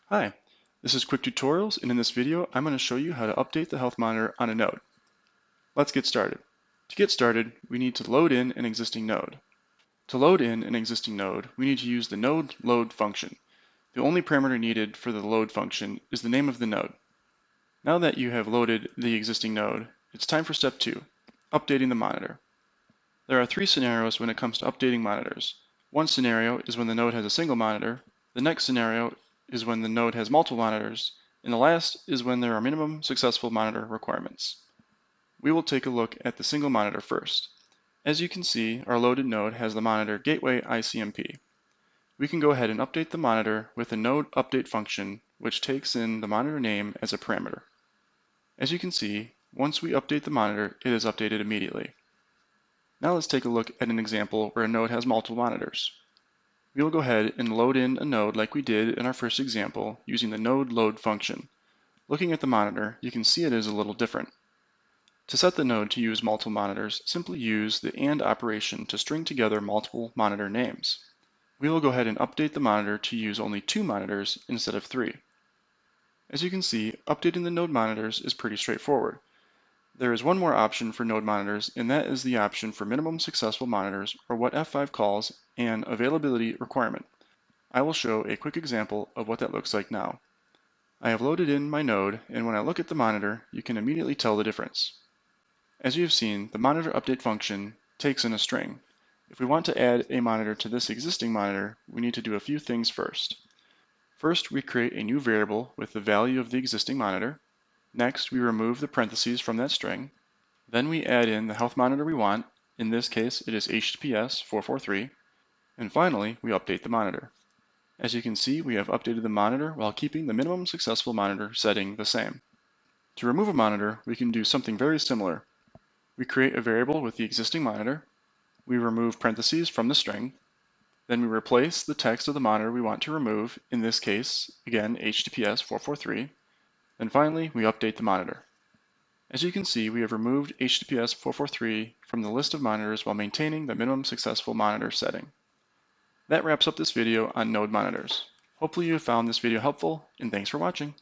Hi, this is Quick Tutorials, and in this video I'm going to show you how to update the health monitor on a node. Let's get started. To get started, we need to load in an existing node. To load in an existing node, we need to use the node load function. The only parameter needed for the load function is the name of the node. Now that you have loaded the existing node, it's time for step 2, updating the monitor. There are 3 scenarios when it comes to updating monitors. One scenario is when the node has a single monitor, the next scenario is when the node has multiple monitors, and the last is when there are minimum successful monitor requirements. We will take a look at the single monitor first. As you can see, our loaded node has the monitor gateway ICMP. We can go ahead and update the monitor with the node update function, which takes in the monitor name as a parameter. As you can see, once we update the monitor, it is updated immediately. Now let's take a look at an example where a node has multiple monitors. We will go ahead and load in a node like we did in our first example using the node load function. Looking at the monitor, you can see it is a little different. To set the node to use multiple monitors, simply use the AND operation to string together multiple monitor names. We will go ahead and update the monitor to use only 2 monitors instead of 3. As you can see, updating the node monitors is pretty straightforward. There is one more option for node monitors, and that is the option for minimum successful monitors, or what F5 calls an availability requirement. I will show a quick example of what that looks like now. I have loaded in my node, and when I look at the monitor, you can immediately tell the difference. As you have seen, the monitor update function takes in a string. If we want to add a monitor to this existing monitor, we need to do a few things first. First, we create a new variable with the value of the existing monitor. Next, we remove the parentheses from that string. Then we add in the health monitor we want. In this case, it is HTTPS 443. And finally, we update the monitor. As you can see, we have updated the monitor while keeping the minimum successful monitor setting the same. To remove a monitor, we can do something very similar. We create a variable with the existing monitor. We remove parentheses from the string. Then we replace the text of the monitor we want to remove, in this case, again, HTTPS 443. And finally, we update the monitor. As you can see, we have removed HTTPS 443 from the list of monitors while maintaining the minimum successful monitor setting. That wraps up this video on node monitors. Hopefully you have found this video helpful, and thanks for watching.